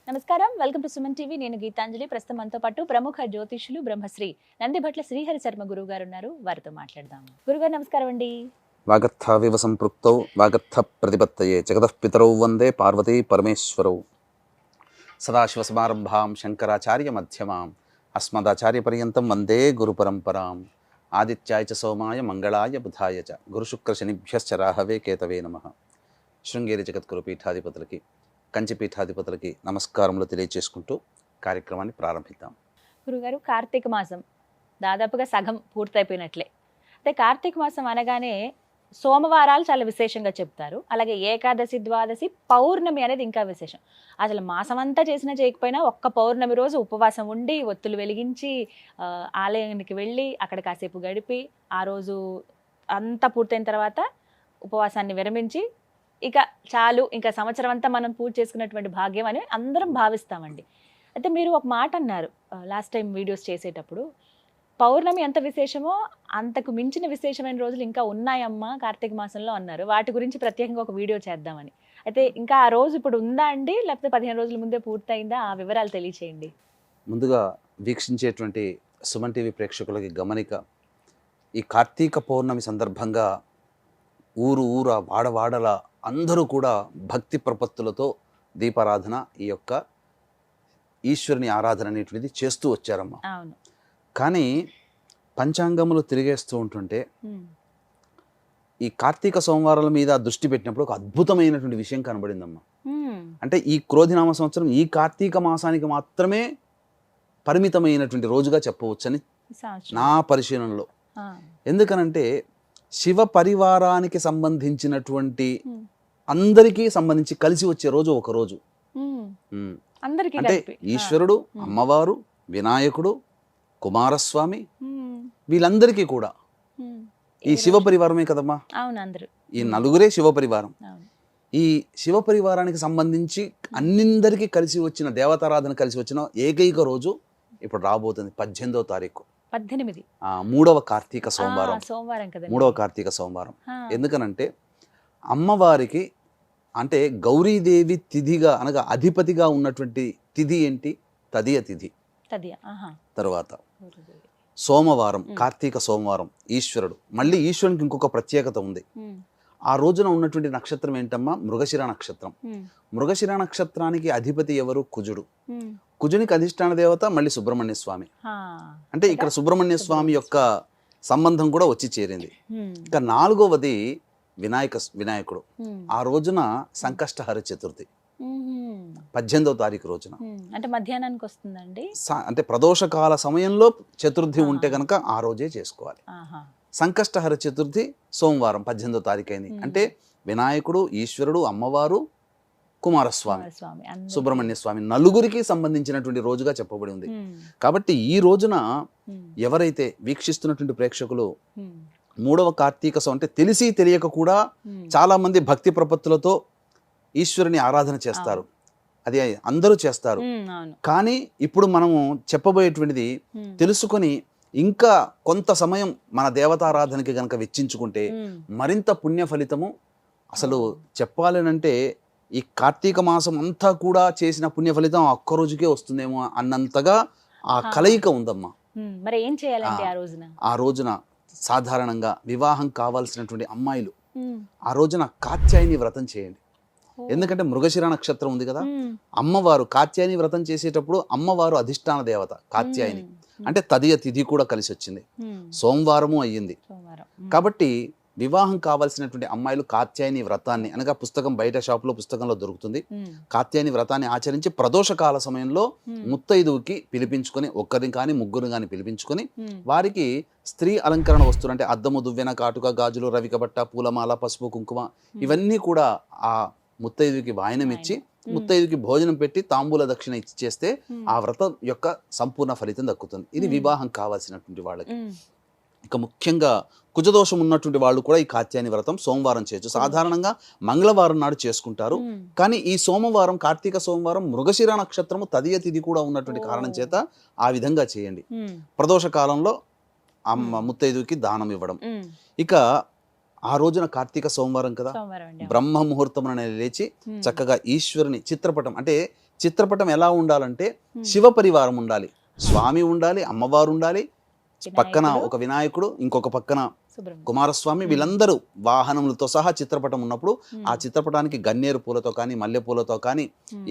నమస్కారం, welcome to Suman TV. నేను గీతాంజలి. ప్రస్తుతం మనతో పాటు ప్రముఖ జ్యోతిష్యులు బ్రహ్మశ్రీ నందిభట్ల శ్రీహరి శర్మ గురువు గారు ఉన్నారు. వారితో మాట్లాడదాం. గురుగారు నమస్కారం అండి. వాగర్థావివ సంపృక్తౌ వాగర్థ ప్రతిపత్తయే జగతః పితరౌ వందే పార్వతీ పరమేశ్వరౌ. సదాశివసమారంభాం శంకరాచార్య మధ్యమాం అస్మదాచార్య పర్యంతం వందే గురు పరంపరాం. ఆదిత్యాయ చ సోమాయ మంగళాయ బుధాయ చ గురుశుక్ర శనిభ్యశ్చ రాహవే కేతవే నమః. శృంగేరి జగద్గురు పీఠాధిపతులకి, కంచి పీఠాధిపతులకి నమస్కారములు తెలియచేసుకుంటూ కార్యక్రమాన్ని ప్రారంభిద్దాం. గురుగారు, కార్తీక మాసం దాదాపుగా సగం పూర్తయిపోయినట్లే. అయితే కార్తీక మాసం అనగానే సోమవారాలు చాలా విశేషంగా చెప్తారు. అలాగే ఏకాదశి, ద్వాదశి, పౌర్ణమి అనేది ఇంకా విశేషం. అసలు మాసం అంతా చేసినా చేయకపోయినా ఒక్క పౌర్ణమి రోజు ఉపవాసం ఉండి ఒత్తులు వెలిగించి ఆలయానికి వెళ్ళి అక్కడ కాసేపు గడిపి ఆ రోజు అంతా పూర్తయిన తర్వాత ఉపవాసాన్ని విరమించి ఇక చాలు, ఇంకా సంవత్సరం అంతా మనం పూజ చేసుకున్నటువంటి భాగ్యం అని అందరం భావిస్తామండి. అయితే మీరు ఒక మాట అన్నారు లాస్ట్ టైం వీడియోస్ చేసేటప్పుడు, పౌర్ణమి ఎంత విశేషమో అంతకు మించిన విశేషమైన రోజులు ఇంకా ఉన్నాయమ్మా కార్తీక మాసంలో అన్నారు. వాటి గురించి ప్రత్యేకంగా ఒక వీడియో చేద్దామని. అయితే ఇంకా ఆ రోజు ఇప్పుడు ఉందా అండి, లేకపోతే 15 రోజుల ముందే పూర్తయిందా? ఆ వివరాలు తెలియచేయండి. ముందుగా వీక్షించేటువంటి సుమన్ టీవీ ప్రేక్షకులకి గమనిక, ఈ కార్తీక పౌర్ణమి సందర్భంగా ఊర వాడవాడల అందరూ కూడా భక్తి ప్రపత్తులతో దీపారాధన, ఈ యొక్క ఈశ్వరుని ఆరాధన అనేటువంటిది చేస్తూ వచ్చారమ్మా. అవును. కానీ పంచాంగములు తిరిగేస్తూ ఉంటుంటే ఈ కార్తీక సోమవారాల మీద దృష్టి పెట్టినప్పుడు ఒక అద్భుతమైనటువంటి విషయం కనబడిందమ్మా. అంటే ఈ క్రోధినామ సంవత్సరం ఈ కార్తీక మాసానికి మాత్రమే పరిమితమైనటువంటి రోజుగా చెప్పవచ్చని నా పరిశీలనలో. ఎందుకనంటే శివ పరివారానికి సంబంధించినటువంటి అందరికీ సంబంధించి కలిసి వచ్చే రోజు ఒక రోజు. అంటే ఈశ్వరుడు, అమ్మవారు, వినాయకుడు, కుమారస్వామి, వీళ్ళందరికీ కూడా ఈ శివ పరివారమే కదమ్మా. ఈ నలుగురే శివ పరివారం. ఈ శివ పరివారానికి సంబంధించి అన్నిందరికీ కలిసి వచ్చిన దేవతారాధన కలిసి వచ్చిన ఏకైక రోజు ఇప్పుడు రాబోతుంది 18వ తారీఖు, 3వ కార్తీక సోమవారం. మూడవ కార్తీక సోమవారం. ఎందుకనంటే అమ్మవారికి అంటే గౌరీదేవి తిథిగా అనగా అధిపతిగా ఉన్నటువంటి తిథి ఏంటి? తదియ తిథి. తర్వాత సోమవారం, కార్తీక సోమవారం ఈశ్వరుడు. మళ్ళీ ఈశ్వరునికి ఇంకొక ప్రత్యేకత ఉంది. ఆ రోజున ఉన్నటువంటి నక్షత్రం ఏంటమ్మా? మృగశిర నక్షత్రం. మృగశిర నక్షత్రానికి అధిపతి ఎవరు? కుజుడు. కుజునికి అధిష్టాన దేవత మళ్ళీ సుబ్రహ్మణ్య స్వామి. అంటే ఇక్కడ సుబ్రహ్మణ్య స్వామి యొక్క సంబంధం కూడా వచ్చి చేరింది. ఇక 4వది వినాయకుడు. ఆ రోజున సంకష్టహర చతుర్థి, 18వ తారీఖు రోజున. అంటే మధ్యాహ్నానికి వస్తుందండి. అంటే ప్రదోషకాల సమయంలో చతుర్థి ఉంటే కనుక ఆ రోజే చేసుకోవాలి. సంకష్టహర చతుర్థి సోమవారం 18వ తారీఖు అయింది. అంటే వినాయకుడు, ఈశ్వరుడు, అమ్మవారు, కుమారస్వామి, సుబ్రహ్మణ్య స్వామి నలుగురికి సంబంధించినటువంటి రోజుగా చెప్పబడి ఉంది. కాబట్టి ఈ రోజున ఎవరైతే వీక్షిస్తున్నటువంటి ప్రేక్షకులు 3వ కార్తీక అంటే తెలిసి తెలియక కూడా చాలా మంది భక్తి ప్రపత్తులతో ఈశ్వరుని ఆరాధన చేస్తారు. అది అందరూ చేస్తారు. కానీ ఇప్పుడు మనము చెప్పబోయేటువంటిది తెలుసుకొని ఇంకా కొంత సమయం మన దేవతారాధనకి గనక వెచ్చించుకుంటే మరింత పుణ్య ఫలితము. అసలు చెప్పాలనంటే ఈ కార్తీక మాసం అంతా కూడా చేసిన పుణ్య ఫలితం ఒక్క రోజుకే వస్తుందేమో అన్నంతగా ఆ కలయిక ఉందమ్మా. మరి ఏం చేయాలంటే ఆ రోజున సాధారణంగా వివాహం కావాల్సినటువంటి అమ్మాయిలు ఆ రోజున కాత్యాయని వ్రతం చేయండి. ఎందుకంటే మృగశిర నక్షత్రం ఉంది కదా, అమ్మవారు కాత్యాయని వ్రతం చేసేటప్పుడు అమ్మవారు అధిష్టాన దేవత కాత్యాయని. అంటే తదియ తిథి కూడా కలిసి వచ్చింది, సోమవారము అయ్యింది. కాబట్టి వివాహం కావాల్సినటువంటి అమ్మాయిలు కాత్యాయని వ్రతాన్ని అనగా పుస్తకం బయట షాపులో పుస్తకంలో దొరుకుతుంది. కాత్యాయని వ్రతాన్ని ఆచరించి ప్రదోషకాల సమయంలో ముత్తైదువుకి పిలిపించుకొని, ఒక్కరిని కానీ ముగ్గురిని కానీ పిలిపించుకొని వారికి స్త్రీ అలంకరణ వస్తువులు అంటే అద్దము, దువ్వెన, కాటుక, గాజులు, రవిక బట్ట, పూలమాల, పసుపు, కుంకుమ ఇవన్నీ కూడా ఆ ముత్తైదుకి వాయనం ఇచ్చి ముత్తైదుకి భోజనం పెట్టి తాంబూల దక్షిణ ఇచ్చి చేస్తే ఆ వ్రతం యొక్క సంపూర్ణ ఫలితం దక్కుతుంది. ఇది వివాహం కావాల్సినటువంటి వాళ్ళకి. ఇక ముఖ్యంగా కుజదోషం ఉన్నటువంటి వాళ్ళు కూడా ఈ కాత్యాయని వ్రతం సోమవారం చేయొచ్చు. సాధారణంగా మంగళవారం నాడు చేసుకుంటారు. కానీ ఈ సోమవారం, కార్తీక సోమవారం మృగశిర నక్షత్రము తదియ తిథి కూడా ఉన్నటువంటి కారణం చేత ఆ విధంగా చేయండి. ప్రదోష కాలంలో ముత్తైదుకి దానం ఇవ్వడం. ఇక ఆ రోజున కార్తీక సోమవారం కదా, బ్రహ్మ ముహూర్తమున లేచి చక్కగా ఈశ్వరుని చిత్రపటం అంటే చిత్రపటం ఎలా ఉండాలంటే శివ పరివారం ఉండాలి, స్వామి ఉండాలి, అమ్మవారు ఉండాలి, పక్కన ఒక వినాయకుడు, ఇంకొక పక్కన కుమారస్వామి, వీళ్ళందరూ వాహనములతో సహా చిత్రపటం ఉన్నప్పుడు ఆ చిత్రపటానికి గన్నేరు పూలతో కానీ మల్లె పూలతో కానీ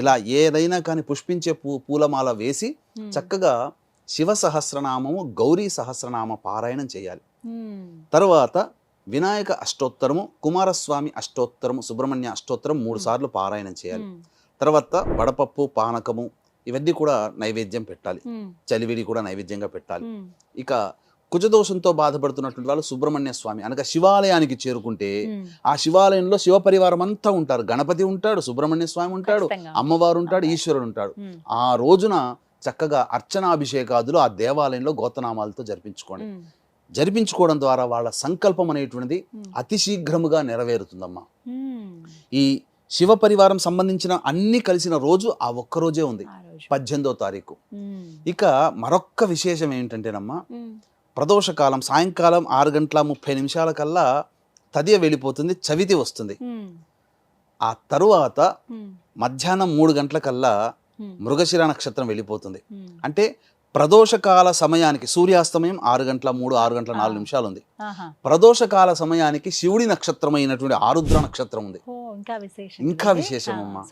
ఇలా ఏదైనా కానీ పుష్పించే పూలమాల వేసి చక్కగా శివ సహస్రనామము, గౌరీ సహస్రనామ పారాయణం చేయాలి. తర్వాత వినాయక అష్టోత్తరము, కుమారస్వామి అష్టోత్తరము, సుబ్రహ్మణ్య అష్టోత్తరం 3 సార్లు పారాయణం చేయాలి. తర్వాత వడపప్పు, పానకము ఇవన్నీ కూడా నైవేద్యం పెట్టాలి, చలివిడి కూడా నైవేద్యంగా పెట్టాలి. ఇక కుజదోషంతో బాధపడుతున్నటువంటి వాళ్ళు సుబ్రహ్మణ్య స్వామి అనగా శివాలయానికి చేరుకుంటే ఆ శివాలయంలో శివ పరివారం అంతా ఉంటారు. గణపతి ఉంటాడు, సుబ్రహ్మణ్య స్వామి ఉంటాడు, అమ్మవారు ఉంటాడు, ఈశ్వరుడు ఉంటాడు. ఆ రోజున చక్కగా అర్చనాభిషేకాదులు ఆ దేవాలయంలో గోత్రనామాలతో జరిపించుకోవడం ద్వారా వాళ్ళ సంకల్పం అనేటువంటిది అతి శీఘ్రముగా నెరవేరుతుందమ్మా. ఈ శివ పరివారం సంబంధించిన అన్ని కలిసిన రోజు ఆ ఒక్కరోజే ఉంది, 18వ తారీఖు. ఇక మరొక్క విశేషం ఏంటంటేనమ్మా, ప్రదోషకాలం సాయంకాలం 6:30 కల్లా తదియ వెళ్ళిపోతుంది, చవితి వస్తుంది. ఆ తరువాత మధ్యాహ్నం 3 గంటలకల్లా మృగశిర నక్షత్రం వెళ్ళిపోతుంది. అంటే ప్రదోషకాల సమయానికి సూర్యాస్తమయం 6:03, 6:04 ఉంది. ప్రదోషకాల సమయానికి శివుడి నక్షత్రమైనటువంటి ఆరుద్ర నక్షత్రం ఉంది. ఇంకా విశేషం అమ్మా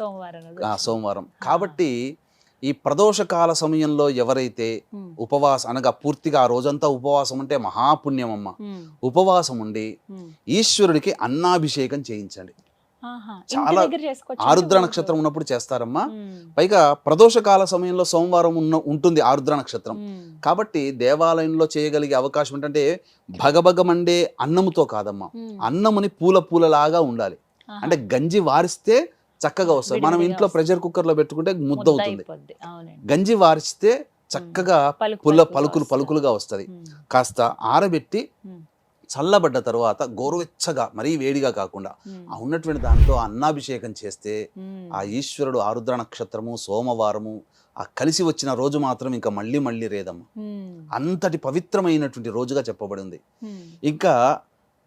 సోమవారం. కాబట్టి ఈ ప్రదోషకాల సమయంలో ఎవరైతే అనగా పూర్తిగా ఆ రోజంతా ఉపవాసం ఉంటే మహాపుణ్యం అమ్మ. ఉపవాసం ఉండి ఈశ్వరుడికి అన్నాభిషేకం చేయించండి. చాలా ఆరుద్ర నక్షత్రం ఉన్నప్పుడు చేస్తారమ్మా. పైగా ప్రదోషకాల సమయంలో సోమవారం ఉంటుంది ఆరుద్ర నక్షత్రం. కాబట్టి దేవాలయంలో చేయగలిగే అవకాశం ఏంటంటే భగభగమండే అన్నముతో కాదమ్మా, అన్నముని పూలలాగా ఉండాలి. అంటే గంజి వారిస్తే చక్కగా వస్తుంది. మనం ఇంట్లో ప్రెషర్ కుక్కర్ లో పెట్టుకుంటే ముద్దవుతుంది. గంజి వారిస్తే చక్కగా పలుకులుగా వస్తుంది. కాస్త ఆరబెట్టి చల్లబడ్డ తర్వాత గోరువెచ్చగా మరీ వేడిగా కాకుండా ఆ ఉన్నటువంటి దాంట్లో అన్నాభిషేకం చేస్తే ఆ ఈశ్వరుడు ఆరుద్ర నక్షత్రము సోమవారము ఆ కలిసి వచ్చిన రోజు మాత్రం ఇంకా మళ్ళీ రేదమ్మ. అంతటి పవిత్రమైనటువంటి రోజుగా చెప్పబడింది. ఇంకా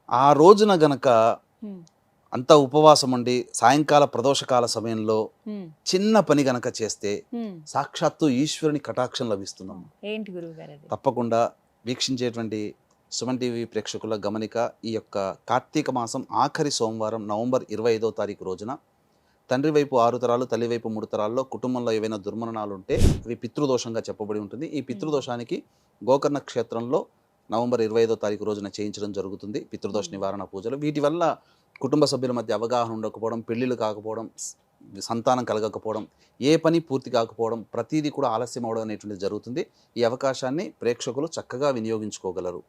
ఆ రోజున గనక అంతా ఉపవాసం ఉండి సాయంకాల ప్రదోషకాల సమయంలో చిన్న పని గనక చేస్తే సాక్షాత్తు ఈశ్వరుని కటాక్షం లభిస్తుందమ్మా. ఏంటి గురువుగారు? తప్పకుండా వీక్షించేటువంటి సుమన్ టీవీ ప్రేక్షకుల గమనిక, ఈ యొక్క కార్తీక మాసం ఆఖరి సోమవారం నవంబర్ 25వ తారీఖు రోజున తండ్రి వైపు 6 తరాలు, తల్లి వైపు 3 తరాల్లో కుటుంబంలో ఏవైనా దుర్మరణాలు ఉంటే అవి పితృదోషంగా చెప్పబడి ఉంటుంది. ఈ పితృదోషానికి గోకర్ణ క్షేత్రంలో నవంబర్ 25వ తారీఖు రోజున చేయించడం జరుగుతుంది పితృదోష నివారణ పూజలు. వీటి వల్ల కుటుంబ సభ్యుల మధ్య అవగాహన ఉండకపోవడం, పెళ్లిళ్ళు కాకపోవడం, సంతానం కలగకపోవడం, ఏ పని పూర్తి కాకపోవడం, ప్రతిదీ కూడా ఆలస్యం అవడం అనేటువంటిది జరుగుతుంది. ఈ అవకాశాన్ని ప్రేక్షకులు చక్కగా వినియోగించుకోగలరు.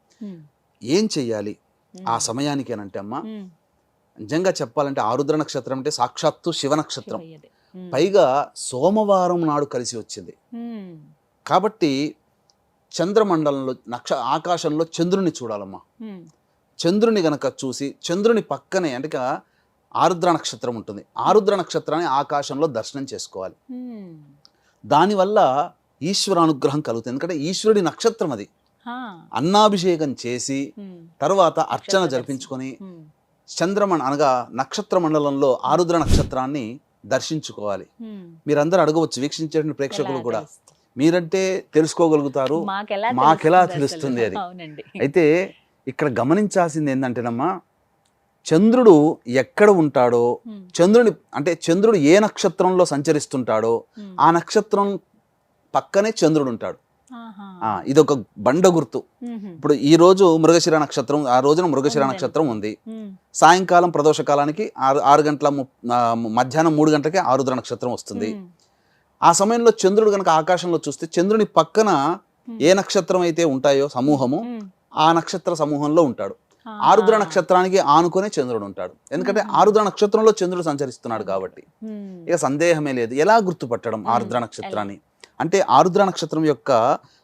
ఏం చెయ్యాలి ఆ సమయానికి అని అంటే అమ్మా, నిజంగా చెప్పాలంటే ఆరుద్ర నక్షత్రం అంటే సాక్షాత్తు శివ నక్షత్రం, పైగా సోమవారం నాడు కలిసి వచ్చింది. కాబట్టి చంద్రమండలంలో ఆకాశంలో చంద్రుని చూడాలమ్మా. చంద్రుని గనక చూసి చంద్రుని పక్కనే అంటే ఆరుద్ర నక్షత్రం ఉంటుంది, ఆరుద్ర నక్షత్రాన్ని ఆకాశంలో దర్శనం చేసుకోవాలి. దానివల్ల ఈశ్వర అనుగ్రహం కలుగుతుంది. ఎందుకంటే ఈశ్వరుడి నక్షత్రం అది. అన్నాభిషేకం చేసి తర్వాత అర్చన జరిపించుకొని అనగా నక్షత్ర మండలంలో ఆరుద్ర నక్షత్రాన్ని దర్శించుకోవాలి. మీరందరూ అడగవచ్చు, వీక్షించే ప్రేక్షకులు కూడా, మీరంటే తెలుసుకోగలుగుతారు, మాకెలా తెలుస్తుంది అది. అయితే ఇక్కడ గమనించాల్సింది ఏంటంటేనమ్మా, చంద్రుడు ఎక్కడ ఉంటాడో, చంద్రుడు ఏ నక్షత్రంలో సంచరిస్తుంటాడో ఆ నక్షత్రం పక్కనే చంద్రుడు ఉంటాడు. ఇదొక బండ గుర్తు. ఇప్పుడు ఈ రోజు మృగశిర నక్షత్రం, ఆ రోజున మృగశిర నక్షత్రం ఉంది. సాయంకాలం ప్రదోషకాలానికి మధ్యాహ్నం 3 గంటలకే ఆరుద్ర నక్షత్రం వస్తుంది. ఆ సమయంలో చంద్రుడు గనక ఆకాశంలో చూస్తే చంద్రుని పక్కన ఏ నక్షత్రం అయితే ఉంటాయో సమూహము, ఆ నక్షత్ర సమూహంలో ఉంటాడు. ఆరుద్ర నక్షత్రానికి ఆనుకునే చంద్రుడు ఉంటాడు. ఎందుకంటే ఆరుద్ర నక్షత్రంలో చంద్రుడు సంచరిస్తున్నాడు కాబట్టి ఇక సందేహమే లేదు. ఎలా గుర్తుపట్టడం ఆరుద్ర నక్షత్రాన్ని అంటే, ఆరుద్ర నక్షత్రం యొక్క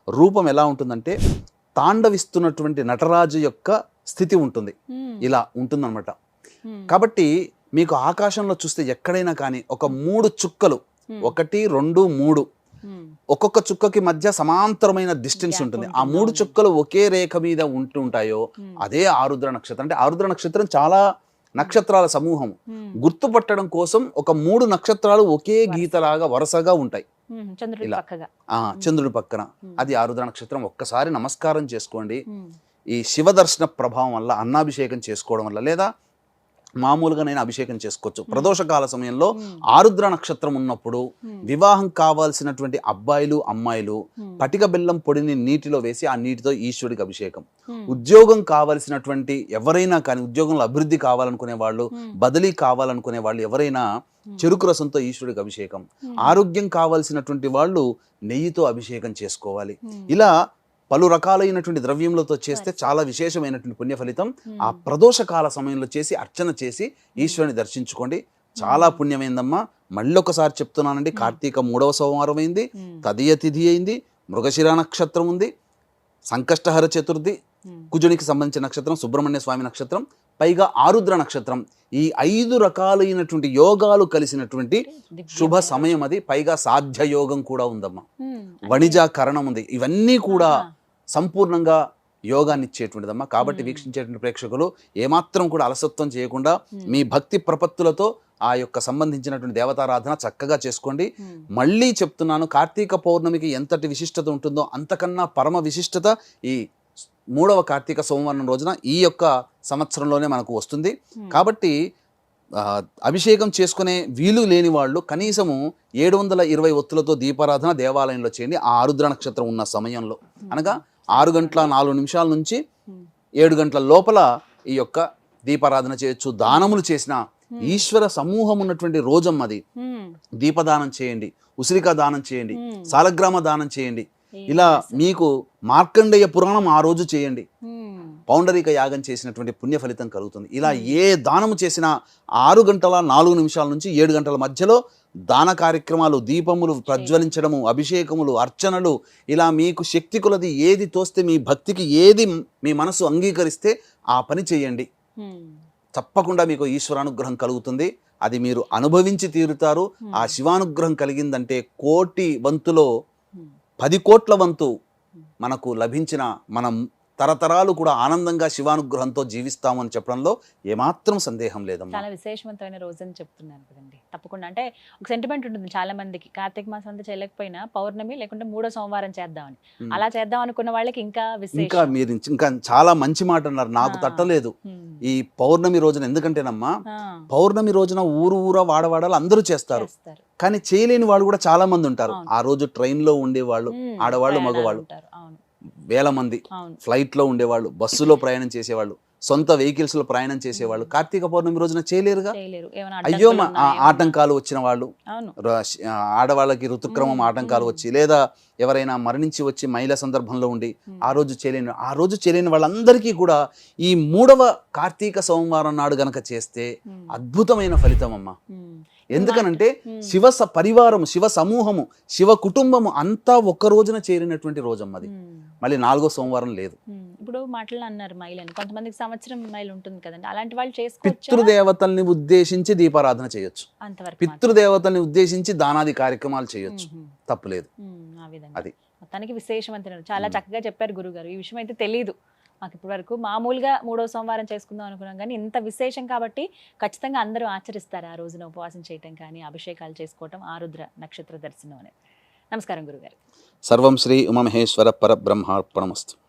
రూపం ఎలా ఉంటుందంటే తాండవిస్తున్నటువంటి నటరాజు యొక్క స్థితి ఉంటుంది, ఇలా ఉంటుందన్నమాట. కాబట్టి మీకు ఆకాశంలో చూస్తే ఎక్కడైనా కానీ ఒక 3 చుక్కలు, 1, 2, 3, ఒక్కొక్క చుక్కకి మధ్య సమాంతరమైన డిస్టెన్స్ ఉంటుంది. ఆ 3 చుక్కలు ఒకే రేఖ మీద ఉంటుంటాయో అదే ఆరుద్ర నక్షత్రం. అంటే ఆరుద్ర నక్షత్రం చాలా నక్షత్రాల సమూహం. గుర్తుపట్టడం కోసం ఒక 3 నక్షత్రాలు ఒకే గీతలాగా వరుసగా ఉంటాయి చంద్రుడి ఇలా. పక్కగా. చంద్రుడి పక్కన అది ఆరుద్ర నక్షత్రం. ఒక్కసారి నమస్కారం చేసుకోండి. ఈ శివ దర్శన ప్రభావం వల్ల అన్నాభిషేకం చేసుకోవడం వల్ల, లేదా మామూలుగా నేను అభిషేకం చేసుకోవచ్చు. ప్రదోషకాల సమయంలో ఆరుద్ర నక్షత్రం ఉన్నప్పుడు వివాహం కావాల్సినటువంటి అబ్బాయిలు అమ్మాయిలు పటిక బెల్లం పొడిని నీటిలో వేసి ఆ నీటితో ఈశ్వరుడికి అభిషేకం. ఉద్యోగం కావాల్సినటువంటి ఎవరైనా కానీ, ఉద్యోగంలో అభివృద్ధి కావాలనుకునే వాళ్ళు, బదిలీ కావాలనుకునే వాళ్ళు ఎవరైనా చెరుకు రసంతో ఈశ్వరుడికి అభిషేకం. ఆరోగ్యం కావాల్సినటువంటి వాళ్ళు నెయ్యితో అభిషేకం చేసుకోవాలి. ఇలా పలు రకాలైనటువంటి ద్రవ్యములతో చేస్తే చాలా విశేషమైనటువంటి పుణ్య ఫలితం. ఆ ప్రదోషకాల సమయంలో చేసి అర్చన చేసి ఈశ్వరుని దర్శించుకోండి. చాలా పుణ్యమైందమ్మా. మళ్ళీ ఒకసారి చెప్తున్నానండి, కార్తీక 3వ సోమవారం అయింది, తదియ తిథి అయింది, మృగశిర నక్షత్రం ఉంది, సంకష్టహర చతుర్థి, కుజునికి సంబంధించిన నక్షత్రం, సుబ్రహ్మణ్య స్వామి నక్షత్రం, పైగా ఆరుద్ర నక్షత్రం. ఈ 5 రకాలైనటువంటి యోగాలు కలిసినటువంటి శుభ సమయం అది. పైగా సాధ్య యోగం కూడా ఉందమ్మా, వణిజాకరణం ఉంది. ఇవన్నీ కూడా సంపూర్ణంగా యోగాన్ని ఇచ్చేటువంటిదమ్మా. కాబట్టి వీక్షించేటువంటి ప్రేక్షకులు ఏమాత్రం కూడా అలసత్వం చేయకుండా మీ భక్తి ప్రపత్తులతో ఆ యొక్క సంబంధించినటువంటి దేవతారాధన చక్కగా చేసుకోండి. మళ్ళీ చెప్తున్నాను, కార్తీక పౌర్ణమికి ఎంతటి విశిష్టత ఉంటుందో అంతకన్నా పరమ విశిష్టత ఈ 3వ కార్తీక సోమవారం రోజున ఈ యొక్క సంవత్సరంలోనే మనకు వస్తుంది. కాబట్టి అభిషేకం చేసుకునే వీలు లేని వాళ్ళు కనీసము 720 ఒత్తులతో దీపారాధన దేవాలయంలో చేయండి. ఆ ఆరుద్ర నక్షత్రం ఉన్న సమయంలో, అనగా 6:04 నుంచి 7 గంటల లోపల ఈ యొక్క దీపారాధన చేయొచ్చు. దానములు చేసిన ఈశ్వర సమూహం ఉన్నటువంటి రోజమ్మది. దీపదానం చేయండి, ఉసిరికా దానం చేయండి, సాలగ్రామ దానం చేయండి. ఇలా మీకు మార్కండేయ పురాణం ఆ రోజు చేయండి. పౌండరీక యాగం చేసినటువంటి పుణ్య ఫలితం కలుగుతుంది. ఇలా ఏ దానము చేసినా 6:04 నుంచి 7 గంటల మధ్యలో దాన కార్యక్రమాలు, దీపములు ప్రజ్వలించడము, అభిషేకములు, అర్చనలు, ఇలా మీకు శక్తి కొలది ఏది తోస్తే, మీ భక్తికి ఏది మీ మనసు అంగీకరిస్తే ఆ పని చేయండి. తప్పకుండా మీకు ఈశ్వరానుగ్రహం కలుగుతుంది. అది మీరు అనుభవించి తీరుతారు. ఆ శివానుగ్రహం కలిగిందంటే 1,00,00,000 వంతులో 10 కోట్ల వంతు మనకు లభించిన, మనం తరతరాలు కూడా ఆనందంగా శివానుగ్రహంతో జీవిస్తామని చెప్పడంలో ఏమాత్రం సందేహం లేదమ్మా. చాలా విశేషవంతమైన రోజు అని చెప్తున్నాను కదండి. తప్పకుండా, అంటే ఒక సెంటిమెంట్ ఉంటుంది చాలా మందికి, కార్తీక మాసం అంతా చేయలేకపోయినా పౌర్ణమి లేకుంటే 3వ సోమవారం చేద్దామని. అలా చేద్దాం అనుకున్న వాళ్ళకి ఇంకా ఇంకా మీరు ఇంకా చాలా మంచి మాట అన్నారు, నాకు తట్టలేదు ఈ పౌర్ణమి రోజున. ఎందుకంటేనమ్మా, పౌర్ణమి రోజున ఊరు వాడవాడాలు అందరూ చేస్తారు, కానీ చేయలేని వాళ్ళు కూడా చాలా మంది ఉంటారు. ఆ రోజు ట్రైన్ లో ఉండేవాళ్ళు, ఆడవాళ్ళు మగవాళ్ళు వేల మంది, ఫ్లైట్ లో ఉండేవాళ్ళు, బస్సులో ప్రయాణం చేసేవాళ్ళు, సొంత వెహికల్స్ లో ప్రయాణం చేసేవాళ్ళు కార్తీక పౌర్ణమి రోజున చేయలేరుగా. అయ్యో ఆటంకాలు వచ్చిన వాళ్ళు, ఆడవాళ్ళకి ఋతుక్రమం ఆటంకాలు వచ్చి, లేదా ఎవరైనా మరణించి వచ్చి మహిళ సందర్భంలో ఉండి ఆ రోజు చేయలేని వాళ్ళందరికీ కూడా ఈ 3వ కార్తీక సోమవారం నాడు గనక చేస్తే అద్భుతమైన ఫలితం అమ్మా. ఎందుకనంటే శివ పరివారము, శివ సమూహము, శివ కుటుంబము అంతా ఒక్క రోజున చేరినటువంటి రోజమ్మది. మళ్ళీ 4వ సోమవారం లేదు. ఇప్పుడు మాటలు అన్నారు మహిళని, కొంతమందికి సంవత్సరం మైలు ఉంటుంది కదండి, అలాంటి వాళ్ళు చేసుకోవచ్చు. పితృదేవతల్ని ఉద్దేశించి దీపారాధన చేయొచ్చు, పితృదేవతల్ని ఉద్దేశించి దానాది కార్యక్రమాలు చేయొచ్చు, తప్పులేదు. ఆ విధంగా అది మొత్తానికి విశేషవంతమైన, చాలా చక్కగా చెప్పారు గురుగారు. ఈ విషయం అయితే తెలియదు మాకు ఇప్పటి వరకు. మామూలుగా 3వ సోమవారం చేసుకుందాం అనుకున్నాం, కానీ ఇంత విశేషం కాబట్టి ఖచ్చితంగా అందరూ ఆచరిస్తారు ఆ రోజున ఉపవాసం చేయటం కానీ, అభిషేకాలు చేసుకోవటం, ఆరుద్ర నక్షత్ర దర్శనం అనేది. నమస్కారం గురుగారు. సర్వం శ్రీ ఉమామహేశ్వర పరబ్రహ్మార్పణమస్తు.